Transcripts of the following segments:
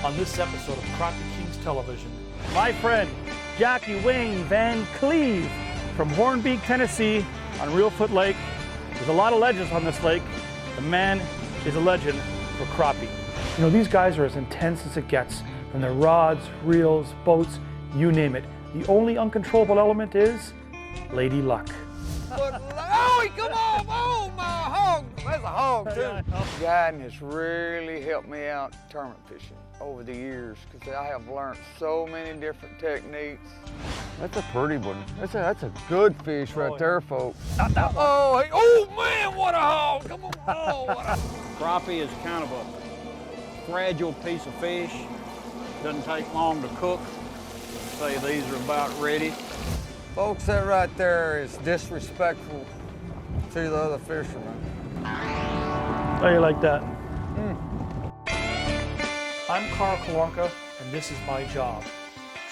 on this episode of Krappie Kings Television. My friend, Jackie VanCleave from Hornbeak, Tennessee on Reelfoot Lake. There's a lot of legends on this lake. The man is a legend for crappie. You know, these guys are as intense as it gets. From their rods, reels, boats, you name it. The only uncontrollable element is Lady Luck. Oh, come on! Oh, my hog! That's a hog, too. Guiding has really helped me out tournament fishing over the years because I have learned so many different techniques. That's a pretty one. That's a good fish right there, folks. Oh, hey, oh, man, what a hog! Come on! Oh, what a Crappie is kind of a fragile piece of fish. Doesn't take long to cook. Say these are about ready. Folks, that right there is disrespectful to the other fishermen. How you like that? I'm Karl Kalonka, and this is my job.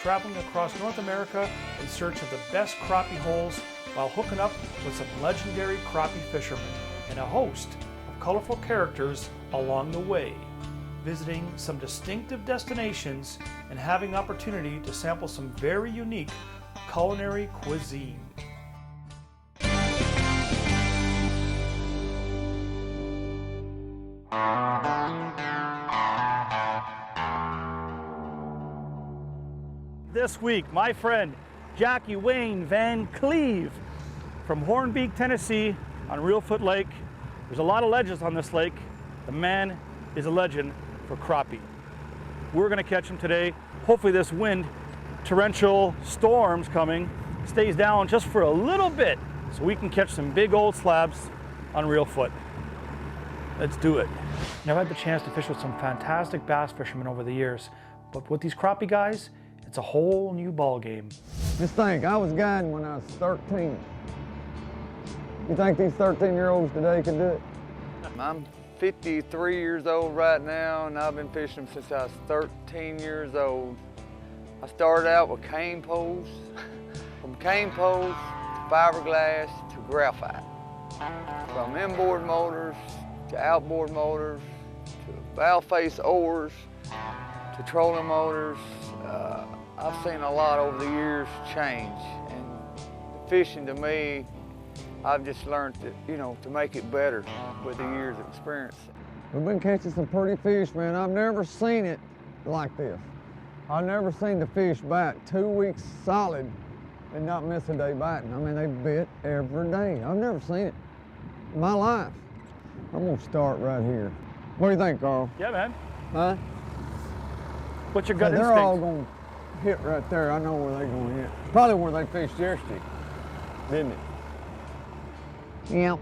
Traveling across North America in search of the best crappie holes while hooking up with some legendary crappie fishermen and a host of colorful characters along the way. Visiting some distinctive destinations and having opportunity to sample some very unique culinary cuisine. This week, my friend Jackie VanCleave from Hornbeak, Tennessee on Reelfoot Lake. There's a lot of legends on this lake. The man is a legend for crappie. We're going to catch him today. Hopefully this wind, torrential storms coming, stays down just for a little bit so we can catch some big old slabs on Reelfoot. Let's do it. Now, I've had the chance to fish with some fantastic bass fishermen over the years, but with these crappie guys, it's a whole new ball game. Just think, I was guiding when I was 13. You think these 13-year-olds today can do it? I'm 53 years old right now, and I've been fishing since I was 13 years old. I started out with cane poles, from cane poles to fiberglass to graphite. From inboard motors to outboard motors to valve face oars to trolling motors. I've seen a lot over the years change, and fishing to me, I've just learned that, to make it better with the years of experience. We've been catching some pretty fish, man. I've never seen it like this. I've never seen the fish bite 2 weeks solid and not miss a day biting. I mean, they bit every day. I've never seen it in my life. I'm gonna start right here. What do you think, Carl? Yeah, man. Huh? What's your gut instinct? They're all gonna hit right there. I know where they're gonna hit. Probably where they fished yesterday, didn't it? Yeah.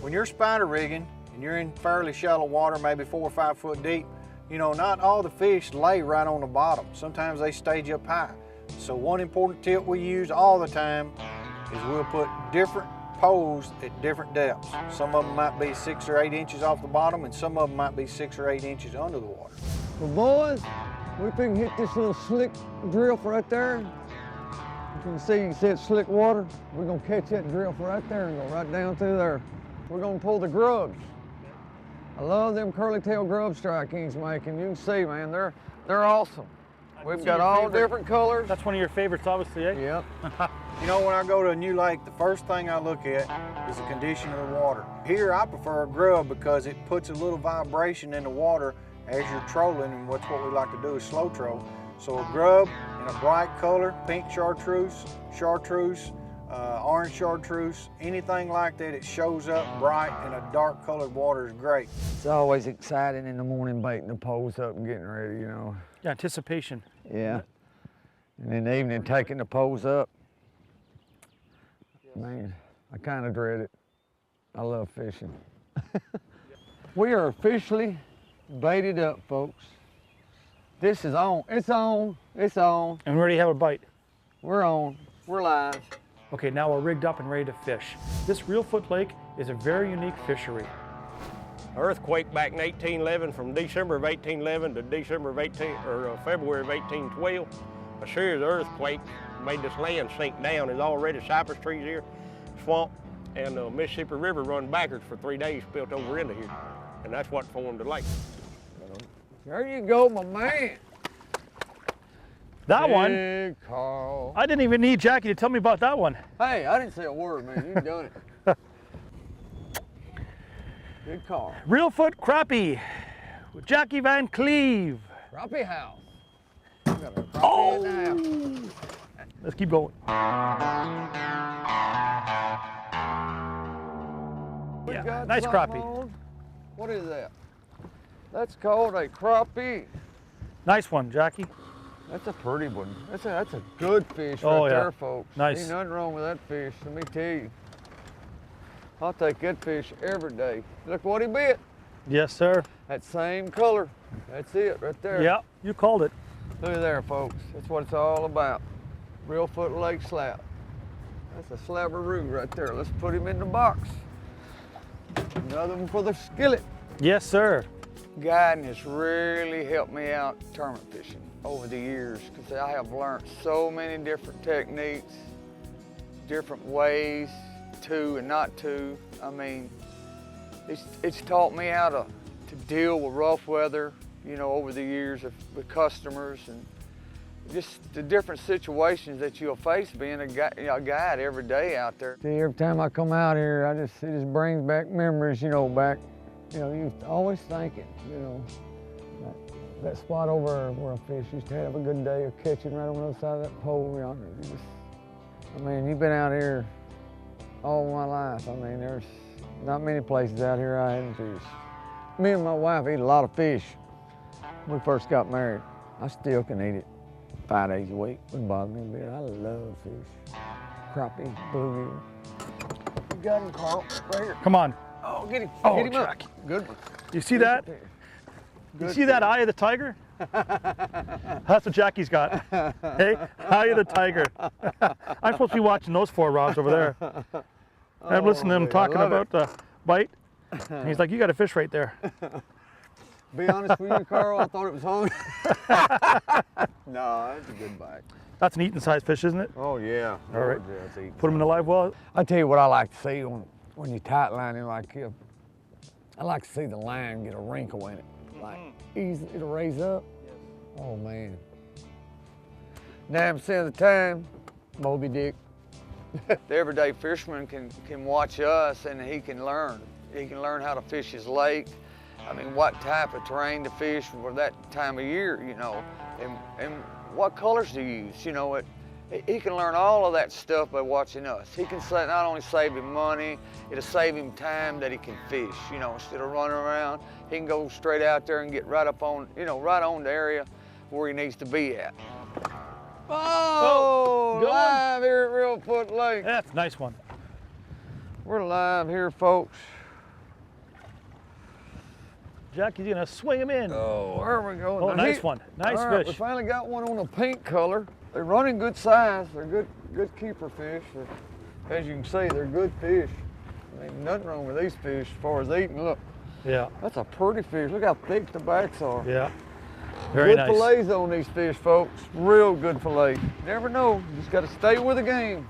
When you're spider rigging and you're in fairly shallow water, maybe 4 or 5 foot deep, not all the fish lay right on the bottom. Sometimes they stage up high. So one important tip we use all the time is we'll put different poles at different depths. Some of them might be 6 or 8 inches off the bottom, and some of them might be 6 or 8 inches under the water. Well, boys, we can hit this little slick drill right there. You can see it's slick water. We're gonna catch that drill right there and go right down through there. We're gonna pull the grubs. I love them curly tail grub Strike Kings making. You can see, man, they're awesome. We've got all different colors. That's one of your favorites, obviously, eh? Yep. When I go to a new lake, the first thing I look at is the condition of the water. Here, I prefer a grub because it puts a little vibration in the water as you're trolling, and what we like to do is slow troll. So a grub in a bright color, pink chartreuse, orange chartreuse, anything like that, it shows up bright in a dark colored water is great. It's always exciting in the morning baiting the poles up and getting ready, Yeah, anticipation. Yeah. And in the evening taking the poles up. Man, I kind of dread it. I love fishing. We are officially baited up, folks. This is on. It's on. It's on. And we already have a bite. We're on. We're live. Okay, now we're rigged up and ready to fish. This Reelfoot Lake is a very unique fishery. Earthquake back in 1811, from December of 1811 to February of 1812. A series of earthquakes made this land sink down. There's already cypress trees here, swamp, and the Mississippi River run backwards for 3 days, spilled over into here. And that's what formed the lake. There you go, my man. That one, Big Karl. I didn't even need Jackie to tell me about that one. Hey, I didn't say a word, man. You've done it. Big Karl. Reelfoot Crappie with Jackie VanCleave. Crappie house. We got a crappie in the house. Let's keep going. We Yeah, got nice something crappie. on. What is that? That's called a crappie. Nice one, Jackie. That's a pretty one. That's a good fish Oh, right yeah. there, folks. Nice. Ain't nothing wrong with that fish, let me tell you. I'll take that fish every day. Look what he bit. Yes, sir. That same color. That's it right there. Yeah, you called it. Look at there, folks. That's what it's all about. Reelfoot Lake slab. That's a slabberoo right there. Let's put him in the box. Another one for the skillet. Yes, sir. Guiding has really helped me out tournament fishing over the years because I have learned so many different techniques, different ways to and not to. I mean, it's taught me how to deal with rough weather, you know, over the years with customers and just the different situations that you'll face being a guide every day out there. See, every time I come out here, it just brings back memories, you know, back, you know, you always thinking, you know, that spot over where I fish used to have a good day of catching right on the other side of that pole yonder. I mean, you've been out here all my life. I mean, there's not many places out here I hadn't fished. Me and my wife eat a lot of fish. When we first got married, I still can eat it 5 days a week. Wouldn't bother me a bit. I love fish. Crappie, bluegill. You got him, Karl, right here. Come on. Oh, get him. Oh, Get him up. Jackie. Good one. You see that? You see that eye of the tiger? That's what Jackie's got. Hey, eye of the tiger. I'm supposed to be watching those 4 rods over there. I'm listening to him talking about the bite. And he's like, you got a fish right there. Be honest with you, Karl, I thought it was hungry. No, that's a good bite. That's an eating size fish, isn't it? Oh, yeah. All right. Yeah, it's eating. Put him in the live well. I tell you what I like to see when you tight line him like here. I like to see the line get a wrinkle in it. Like easy, it'll raise up. Oh man. 9% of the time, Moby Dick. The everyday fisherman can watch us and he can learn. He can learn how to fish his lake. I mean, what type of terrain to fish for that time of year, you know, and what colors to use, you know. He can learn all of that stuff by watching us. He can not only save him money, it'll save him time that he can fish, you know, instead of running around. He can go straight out there and get right up on, you know, right on the area where he needs to be at. Oh, good one. live here at Reelfoot Lake. That's a nice one. We're live here, folks. Jackie's gonna swing him in. Oh, there we go. Oh, Now nice one. Nice all right, fish. We finally got one on a pink color. They're running good size. They're good keeper fish. As you can see, they're good fish. I mean, nothing wrong with these fish as far as eating. Look, Yeah, that's a pretty fish. Look how thick the backs are. yeah. Very Good nice. fillets on these fish, folks. Real good fillet. Never know. You just got to stay with the game.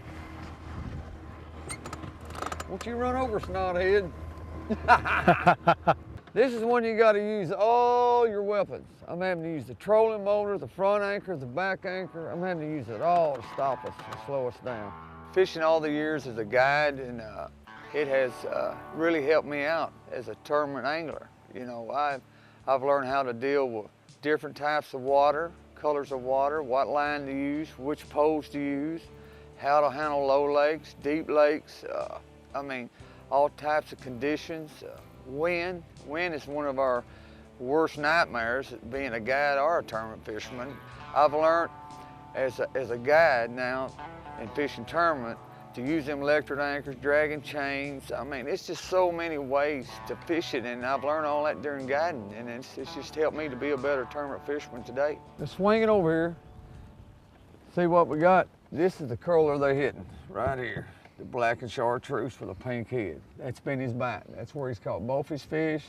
Won't you run over, snothead? This is when you got to use all your weapons. I'm having to use the trolling motor, the front anchor, the back anchor. I'm having to use it all to stop us and slow us down. Fishing all the years as a guide, and it has really helped me out as a tournament angler. You know, I've learned how to deal with different types of water, colors of water, what line to use, which poles to use, how to handle low lakes, deep lakes. I mean, all types of conditions. Wind is one of our worst nightmares, being a guide or a tournament fisherman. I've learned as a guide now in fishing tournament to use them electric anchors, dragging chains. I mean, it's just so many ways to fish it, and I've learned all that during guiding, and it's just helped me to be a better tournament fisherman today. Let's swing it over here. See what we got. This is the curler they're hitting right here. The black and chartreuse with a pink head. That's been his bite. That's where he's caught both his fish,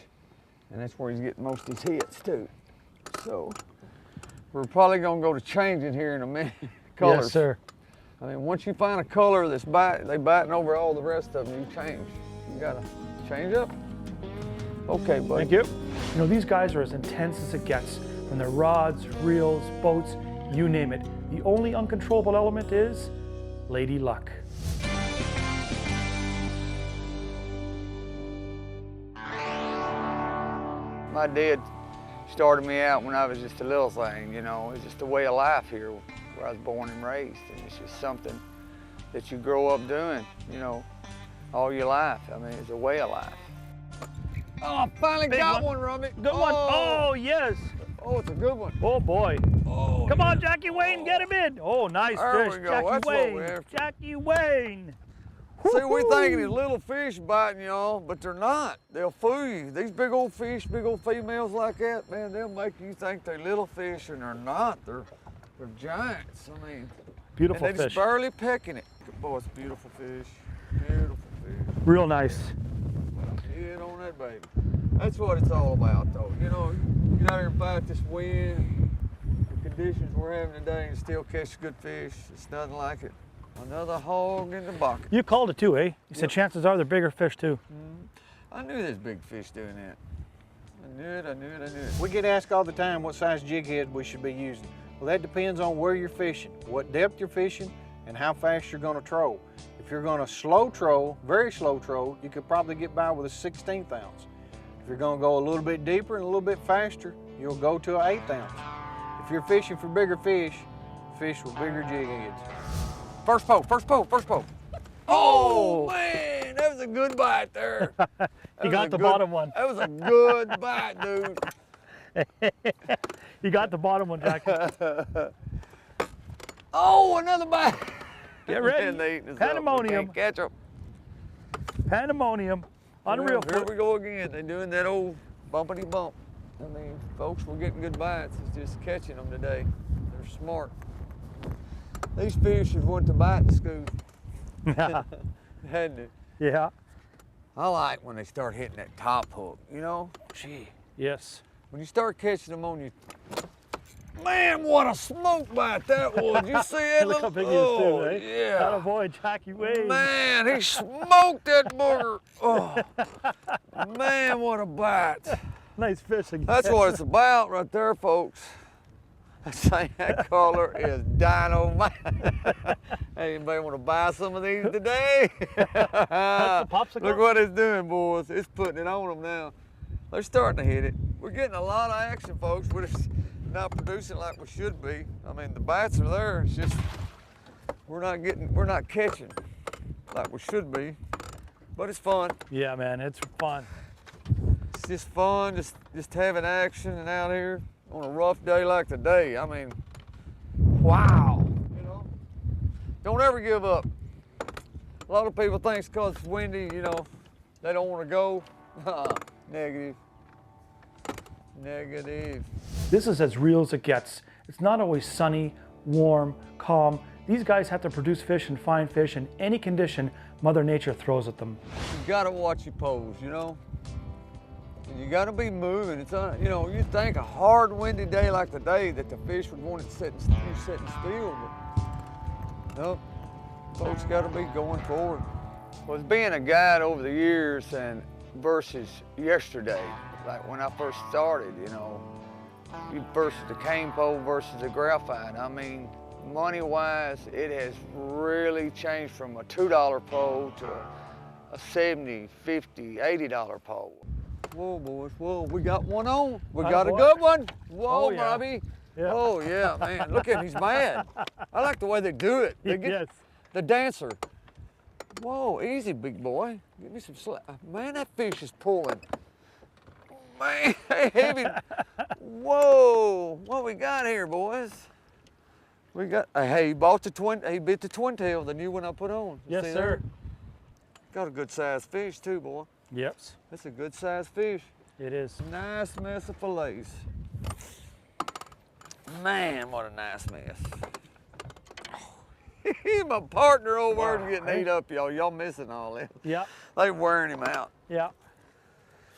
and that's where he's getting most of his hits too. So we're probably gonna go to changing here in a minute. Colors. Yes, sir. I mean, once you find a color that's they biting over all the rest of them, you change. You gotta change up. Okay, buddy. Thank you. You know, these guys are as intense as it gets, from their rods, reels, boats, you name it. The only uncontrollable element is Lady Luck. My dad started me out when I was just a little thing, you know. It's just a way of life here where I was born and raised. And it's just something that you grow up doing, you know, all your life. I mean, it's a way of life. Oh, I finally got one, Robbie. Good one. Oh, yes. Oh, it's a good one. Oh, boy. Oh, Come on, Jackie Wayne, get him in. Oh, nice there fish, we go. Jackie That's Wayne. what we have. Jackie Wayne. See, we thinking it's little fish biting y'all, but they're not. They'll fool you. These big old fish, big old females like that, man, they'll make you think they're little fish, and they're not. They're giants. I mean, Beautiful and they're fish. just barely pecking it. Boy, it's a beautiful fish. Beautiful fish. Real nice. Hit on that baby. That's what it's all about, though. You know, you get out here and fight this wind, the conditions we're having today, and still catch good fish. It's nothing like it. Another hog in the bucket. You called it too, eh? You said chances are they're bigger fish too. I knew there's big fish doing that. I knew it, I knew it, I knew it. We get asked all the time what size jig head we should be using. Well, that depends on where you're fishing, what depth you're fishing, and how fast you're going to troll. If you're going to slow troll, very slow troll, you could probably get by with a 1/16 ounce. If you're going to go a little bit deeper and a little bit faster, you'll go to an 1/8 ounce. If you're fishing for bigger fish, fish with bigger jig heads. First poke, first poke, first poke. Oh, man, that was a good bite there. You got the bottom one. That was a good bite, dude. You got the bottom one, Jackie. Oh, another bite. Get ready. Man, they eating us up. Pandemonium. We can't catch 'em. Pandemonium. Unreal. Here we go again. They're doing that old bumpity bump. I mean, folks, we're getting good bites. It's just catching them today. They're smart. These fish have went to biting school. Hadn't it? Yeah. I like when they start hitting that top hook, you know? Gee. Yes. When you start catching them on your... Man, what a smoke bite that was. You see it? Look how big he is too, eh? Yeah. That boy, Jackie Wayne. Man, he smoked that booger. Oh. Man, what a bite. Nice fishing. That's what it's about right there, folks. That color is dynamite. Hey, anybody want to buy some of these today? That's the popsicle. Look what it's doing, boys. It's putting it on them now. They're starting to hit it. We're getting a lot of action, folks. We're just not producing like we should be. I mean, the bites are there. It's just we're not catching like we should be. But it's fun. Yeah, man, it's fun. It's just fun, just having action and out here on a rough day like today. I mean, wow. You know, don't ever give up. A lot of people think it's because it's windy, you know, they don't want to go. Negative. Negative. This is as real as it gets. It's not always sunny, warm, calm. These guys have to produce fish and find fish in any condition Mother Nature throws at them. You gotta watch your pose, you know? You gotta be moving. It's you know, you think a hard, windy day like today that the fish would want it sitting still, but nope. Folks gotta be going forward. Well, it's being a guide over the years and versus yesterday, like when I first started, you know, versus the cane pole versus the graphite. I mean, money-wise, it has really changed from a $2 pole to a $70, $50, $80 pole. Whoa, boys, whoa, we got one on. We got a good one. Whoa, Oh, yeah. Bobby. Yeah. Oh, yeah, man, look at him, he's mad. I like the way they do it. They get Yes. the dancer. Whoa, easy, big boy. Give me some slack. Man, that fish is pulling. Man, heavy. Whoa, what we got here, boys? We got, hey, he bought the he bit the twin tail, the new one I put on. Yes, See sir. that? Got a good sized fish too, boy. Yep. That's a good sized fish. It is. Nice mess of fillets. Man, what a nice mess. My partner over there's getting ate up, y'all. Y'all missing all this. Yep. They wearing him out. Yep.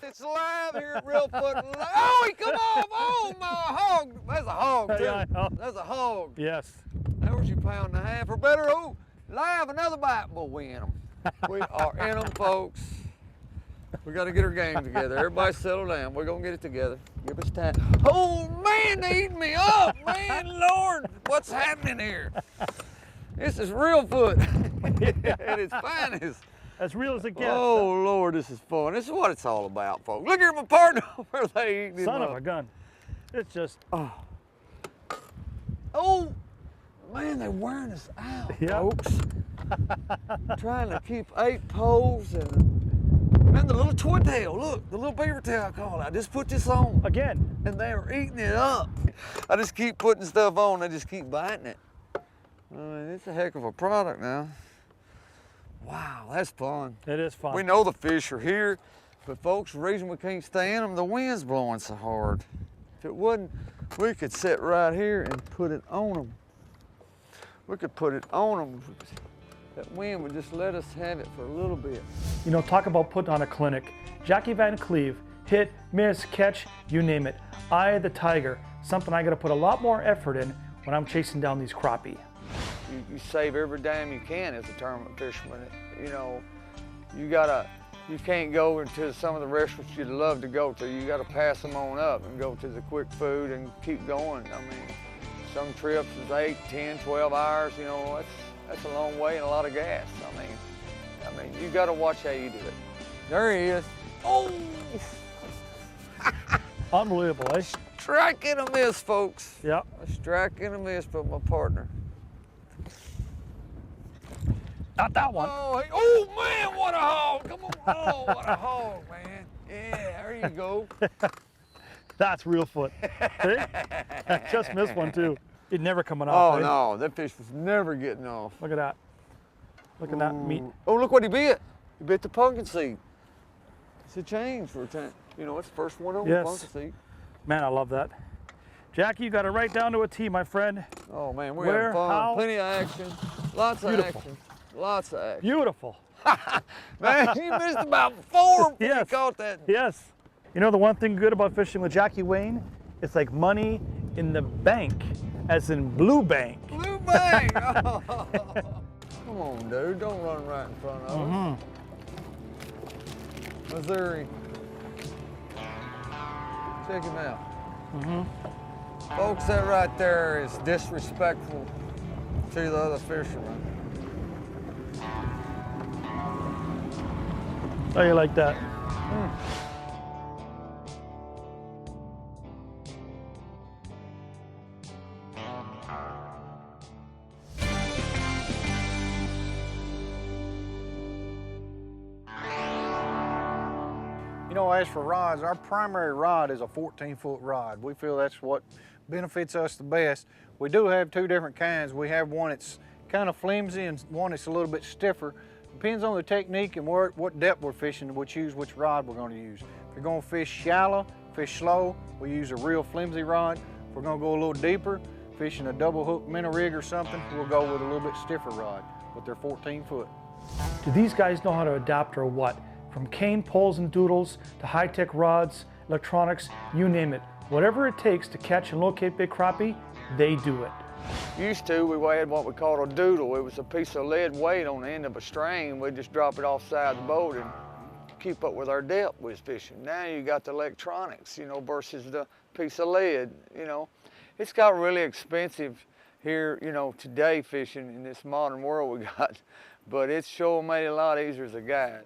It's live here at Reelfoot. Oh, he come off! Oh, my hog! That's a hog, too. Yeah, I know. That's a hog. Yes. That was your £1.5 pound or better. Oh, live, another bite. Well, we in them. We are in them, folks. We got to get our game together. Everybody settle down. We're going to get it together. Give us time. Oh, man, they eating me up. Man, Lord, what's happening here? This is Reelfoot at its finest. As real as it gets. Oh, Lord, this is fun. This is what it's all about, folks. Look here, my partner over there eating Son him of up. a gun. It's just. Oh, man, they're wearing us out, Yeah. folks. Trying to keep 8 poles and the little toy tail. Look, the little beaver tail I call it. I just put this on. Again. And they are eating it up. I just keep putting stuff on. They just keep biting it. I mean, it's a heck of a product now. Wow, that's fun. It is fun. We know the fish are here, but folks, the reason we can't stay in them, the wind's blowing so hard. If it wouldn't, we could sit right here and put it on them. We could put it on them. That wind would just let us have it for a little bit. You know, talk about putting on a clinic. Jackie VanCleave, hit, miss, catch, you name it. Eye of the tiger, something I gotta put a lot more effort in when I'm chasing down these crappie. You save every dime you can as a tournament fisherman. You know, you can't go into some of the restaurants you'd love to go to. You gotta pass them on up and go to the quick food and keep going. I mean, some trips is 8, 10, 12 hours, you know, that's a long way and a lot of gas. I mean, you gotta watch how you do it. There he is. Oh! Unbelievable, eh? Strike and a miss, folks. Yeah. A strike and a miss from my partner. Not that one. Oh man, what a hog! Come on, oh, what a hog, man. Yeah, there you go. That's Reelfoot. See? I just missed one too. It never coming off. Oh eh? no, that fish was never getting off. Look at that. Look at that meat. Oh, look what he bit. He bit the pumpkin seed. It's a change for a time. You know, it's the first one on the pumpkin seed. Man, I love that. Jackie, you got it right down to a T, my friend. Oh man, we're Where, having fun. how? Plenty of action. Lots of Beautiful. action. Lots of action. Beautiful. Man, you missed about 4 before you caught that. Yes. You know the one thing good about fishing with Jackie Wayne? It's like money in the bank, as in blue bank. Blue bang! Oh. Come on, dude, don't run right in front of us. Missouri. Check him out. Folks, that right there is disrespectful to the other fishermen. How you like that? You know, as for rods, our primary rod is a 14-foot rod. We feel that's what benefits us the best. We do have 2 different kinds. We have one that's kind of flimsy and one that's a little bit stiffer. Depends on the technique and what depth we're fishing, we'll choose which rod we're going to use. If you're going to fish shallow, fish slow, we use a real flimsy rod. If we're going to go a little deeper, fishing a double hook minnow rig or something, we'll go with a little bit stiffer rod, but they're 14 foot. Do these guys know how to adapt or what? From cane poles and doodles to high-tech rods, electronics, you name it. Whatever it takes to catch and locate big crappie, they do it. Used to, we had what we called a doodle. It was a piece of lead weight on the end of a string. We'd just drop it offside the boat and keep up with our depth we was fishing. Now you got the electronics, you know, versus the piece of lead, you know. It's got really expensive here, you know, today fishing in this modern world we got, but it's sure made it a lot easier as a guide.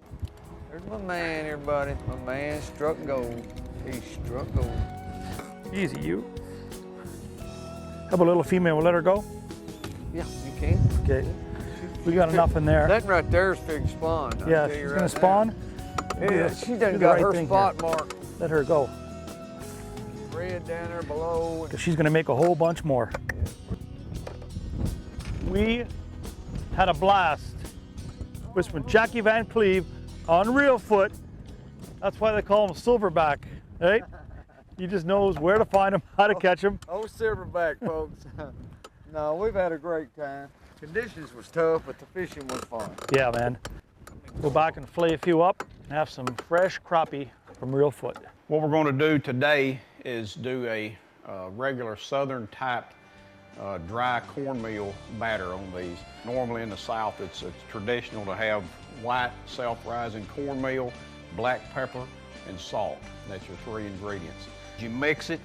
There's my man, everybody. My man struck gold. He struck gold. Easy, you. How about a little female? We'll let her go? Yeah, you can. Okay. We got enough in there. That right there is fig spawn. I'll Yeah, tell you she's right gonna now. spawn. Yeah, she Do done the got right her thing spot here. mark. Let her go, Red down there below. because she's gonna make a whole bunch more. We had a blast with Jackie VanCleave on Reelfoot. That's why they call him Silverback, right? He just knows where to find him, how to catch him. Oh, silverback, folks. No, we've had a great time. Conditions was tough, but the fishing was fun. Yeah, man. Go back and flay a few up and have some fresh crappie from Reelfoot. What we're going to do today is do a regular southern type dry cornmeal batter on these. Normally in the South it's traditional to have white self-rising cornmeal black pepper, and salt. That's your 3 ingredients. You mix it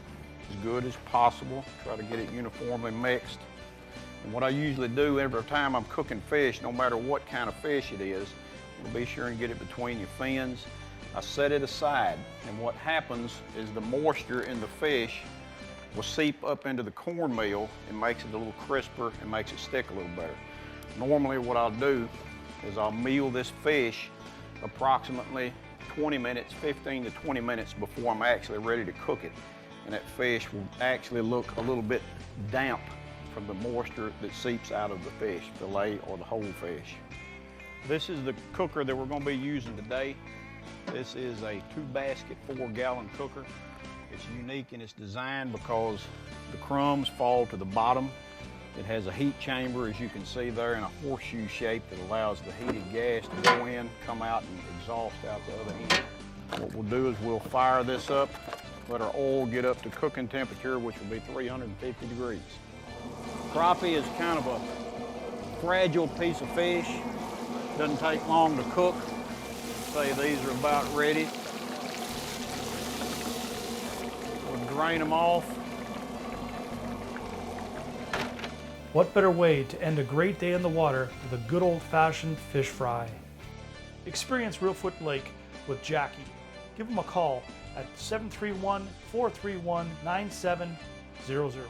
as good as possible. Try to get it uniformly mixed. And what I usually do every time I'm cooking fish, no matter what kind of fish it is, you'll be sure and get it between your fins. I set it aside, and what happens is the moisture in the fish will seep up into the cornmeal and makes it a little crisper and makes it stick a little better. Normally what I'll do is I'll meal this fish approximately 20 minutes, 15 to 20 minutes before I'm actually ready to cook it. And that fish will actually look a little bit damp from the moisture that seeps out of the fish, fillet or the whole fish. This is the cooker that we're going to be using today. This is a 2-basket, 4-gallon cooker. It's unique in its design because the crumbs fall to the bottom. It has a heat chamber, as you can see there, in a horseshoe shape that allows the heated gas to go in, come out, and exhaust out the other end. What we'll do is we'll fire this up, let our oil get up to cooking temperature, which will be 350 degrees. Crappie is kind of a fragile piece of fish. Doesn't take long to cook. Say these are about ready. We'll drain them off. What better way to end a great day in the water with a good old-fashioned fish fry? Experience Reelfoot Lake with Jackie. Give him a call at 731-431-9700.